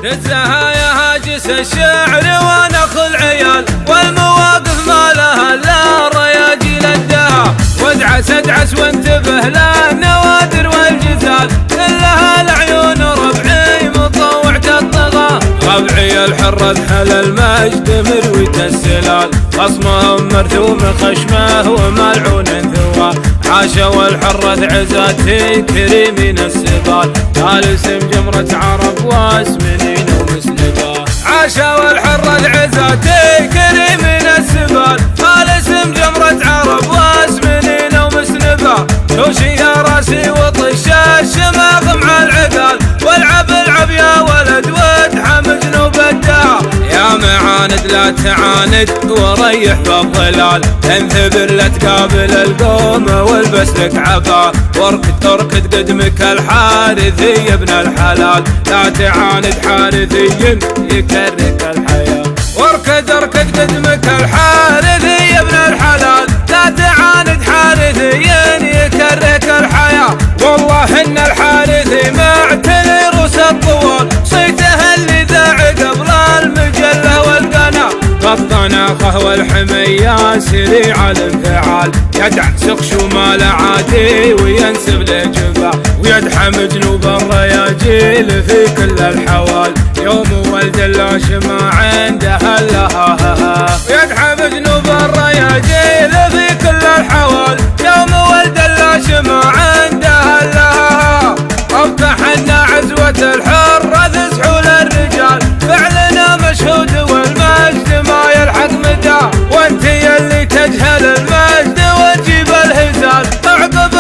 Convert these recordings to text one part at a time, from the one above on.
دزها يا هاجس الشعر ونخل عيال، والمواقف ما لها الا الرياجيل الدها. وادعس وانتبه للنوادر والجزال، كلها العيون ربعي مطوعة الطغى. ربعي الحر ذحل المجد مروية السلال، خصمهم مرثوم خشمه وملعون ثوى. عاشوا الحرة عزاتي كريمين السبال، قال اسم جمرة عرب واسمنين ومسنبا. عاشوا الحرة عزاتي كريمين السبال، قال اسم جمرة عرب واسمنين ومسنبا. توشي يا راسي وطش الشماغ مع العقال، والعب العب يا ولد وادحم جنوب الدار. يا معاند لا تعاند وريح بالظلال، انثبر لا تقابل القوم والبس لك عبا. واركد قدمك الحارثي يا ابن الحلال، لا تعاند حارثي يكرك الحياة. واركد قدمك الحارثي يا ابن الحلال، لا تعاند حارثي يكرك الحياة. والله ان الحارثي معتني روس الطوال، صيته اللي ذاع قبل المجلة والقناة. الطناخة والحمية سريع الانفعال، يدعسق شمال عادي وينسب لجباه. ويدحم جنوب الرياجيل في كل الحوال، يوم ولد اللاش ما عنده الا. ويدحم جنوب الرياجيل في كل الحوال، يوم ولد اللاش ما عنده الا. افتحنا عزوة الحرة تسحول الرجال، فعلنا مشهود والمجد ما يلحق مدى. وانت يلي تجهل المجد وتجيب الهزال، اعقب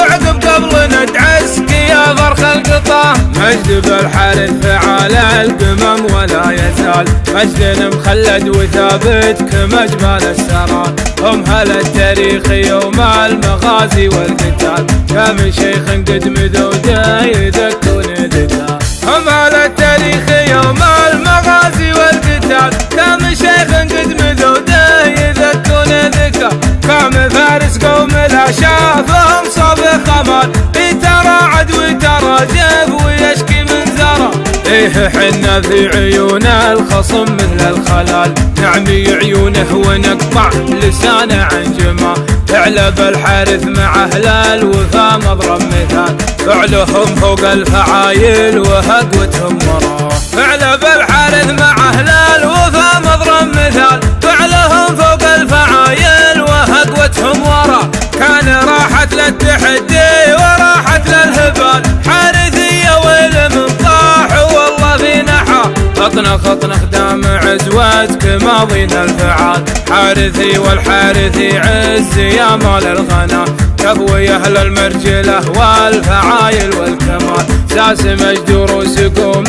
قبل ندعسك يا فرخ القطا. مجد بالحارث فعال القمم ولا يزال، مجد مخلد وثابت كمجبال السران. هم هل التاريخ يوم المغازي والقتال، كم شيخ قد مذوده يذكون ذكر. هم هل التاريخ يوم المغازي والقتال، كم شيخ قد مذوده يذكون ذكر. كم فارس قوم لا شافهم صاب خمال، يتراعد ويتراجف ويشكي من زرع. ايه حنا في عيون الخصم مثل الخلال، نعمي عيونه ونقطع لسانه عن جمال. اعلب الحارث مع اهل الوفا مضرب مثال، فعلهم فوق الفعايل وهقوتهم وراه. اعلب الحارث مع اهل الوفا مضرب مثال، فعلهم فوق الفعايل وهقوتهم وراه. كان راحت للتحدي وراحت للهبال، حارثية ويل من طاح والله في نحا. خطنخ دام عزوتك ماضينا الفعال، حارثي والحارثي عز يا مال الغنا. كفوي اهل المرجله والفعايل والكمال، ساس مجد روس قوم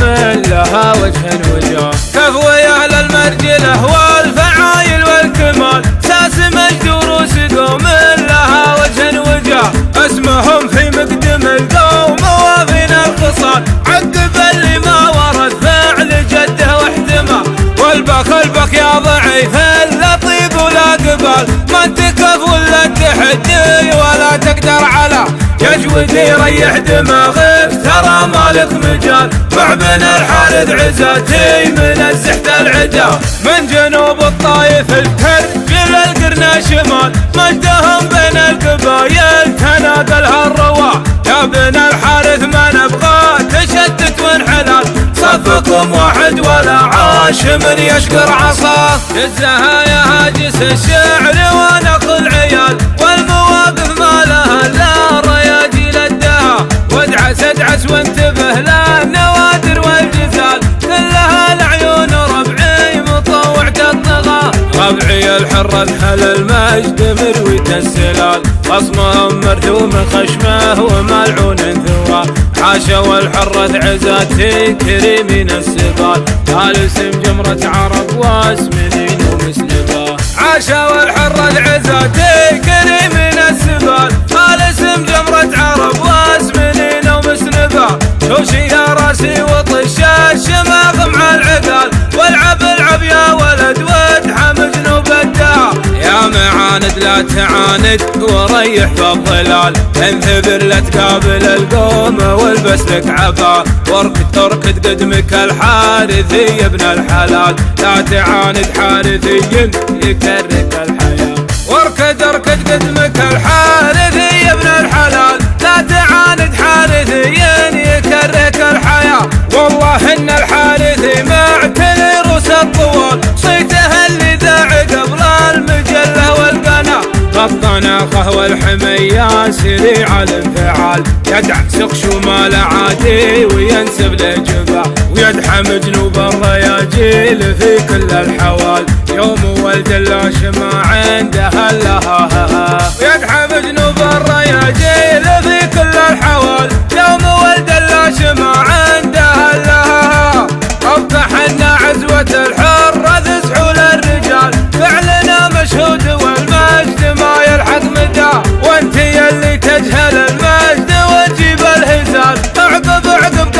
لها وجه وجاه. كفوي اهل المرجله والفعايل والكمال، ساس مجد روس قوم لها وجه وجاه. اسمهم في مقدم القوم وافينا الخصال، عقب اللي ما ورد فعل جده واحتمال. والبك يا ضعيف اللطيف ولا قبال، ما انت كف ولا تحدي ولا تقدر على. يجودي ريح دماغك ترى مالك مجال، مع بن الحارث عزاتي من الزحت العدا. من جنوب الطايف الترجل القرنا شمال، مجدهم بين القبايل تناقلها الرواح. يا بن الحارث ما نبغى تشتت وانحلال، صفكم واحد ولا عاش من يشقر عصاه. دزها يا هاجس الشعر ونخل عيال، والمواقف ما لها الا الرياجيل الدها. وادعس وانتبه للنوادر والجزال، كلها العيون ربعي مطوعة الطغى. ربعي الحر ذحل المجد مروية السلال، خصمهم مرثوم خشمه وملعون ثوى. عاشوا الحرة عزاتي كريمين السبال، قال اسم جمرة عرب واسمنين ومسنبا. عاشوا الحرة عزاتي كريمين السبال، قال اسم جمرة عرب واسمنين ومسنبا. توشي يا راسي وطش الشماغ مع العقال، والعب العب يا ولد وادحم جنوب الدار. يا معاند لا تعاند وريح في الظلال، انثبر لا تقابل القوم والبس لك عبا، واركد قدمك الحارثي يا ابن الحلال، لا تعاند حارثي يكرك الحياة. واركد قدمك الحارثي يا ابن الحلال، لا تعاند حارثي يكرك الحياة. والله ان الحارثي معتني روس الطوال، صيته اللي ذاع قبل المجلة والقناة، الطناخة والحمية سريع الانفعال، يدعسق شمال عادي وينسب لجباه، ويدحم جنوب الرياجيل في كل الحوال، يوم ولد اللاش ما عنده لها، ويدحم جنوب الرياجيل في كل الحوال، يوم ولد اللاش ما عنده لها. افتحنا عزوة الحرة تسحول الرجال، فعلنا مشهود والمجد ما يلحق مدى، وانت يلي تجهل المجد وتجيب الهزال، اعقب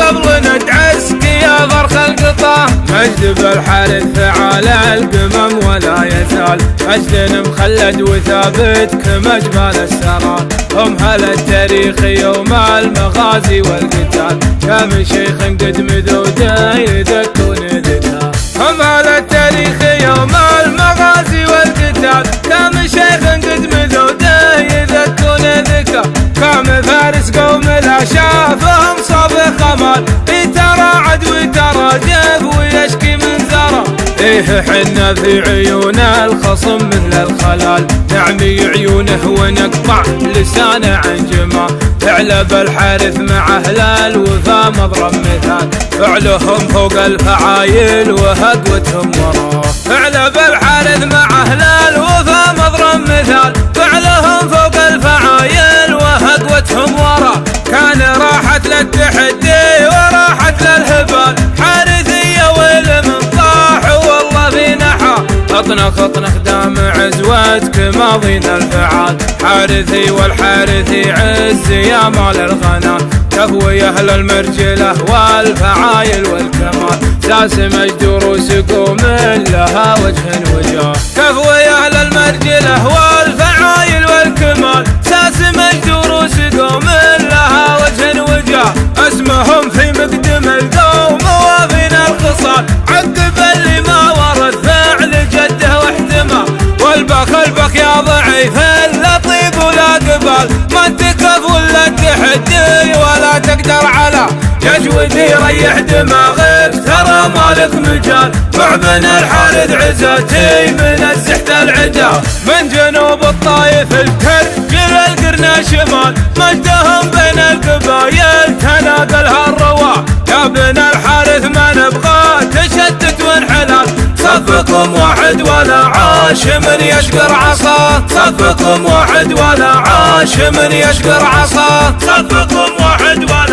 قبل ندعسك يا فرخ القطا. مجد بالحارث فعال القمم ولا يزال، مجد مخلد وثابت كمجبال السرار، هم هل التاريخ يوم المغازي والقتال، كم شيخ قد مذوده يذكون ذكا، هم هل التاريخ يوم المغازي والقتال، كم شيخ قد مذوده يذكون ذكا، كم فارس قوم لا شافهم صاب خمال، يتراعد ويتراجف ويشكي من زرع، ايه حنا في عيون الخصم مثل الخلال، نعمي عيونه ونقطع لسانه عن جمال، فعل بالحارث مع اهل الوفا مضرب مثال، فعلهم فوق الفعايل وهقوتهم وراه، فعل بالحارث مع اهل الوفا مضرب مثال، فعلهم فوق الفعايل وهقوتهم وراه، كان راحت للتحدي وراحت للهبال، حارثية ويل من طاح والله في نحا، اطنخ دام عزوتك ماضينا الفعال، حارثي والحارثي عز يا مال الغنال، كفوي اهل المرجله والفعايل والكمال، ساس مجد روس قوم لها وجه وجاه، كفوي اهل المرجله والفعايل والكمال، ساس مجد روس قوم لها وجه وجاه، اسمهم في مقدم القوم وافينا الخصال، عقب اللي ما ورد فعل جده واحتمال، والبخ يا ضعيف اللطيف ولا قبال، ما تكف ولا تحدي ولا تقدر على يجودي، ريح دماغك ترى مالك مجال، معبن الحارث عزتي من الزحت العدا، من جنوب الطايف الكرجل القرنا شمال، مجدهم بين القبايل تناقلها الرواح، يا بن الحارث ما نبغى تشتت وانحلال، صفكم واحد ولا عاش من يشقر عصا، صفكم واحد ولا عاش من يشقر عصا، صفكم واحد ولا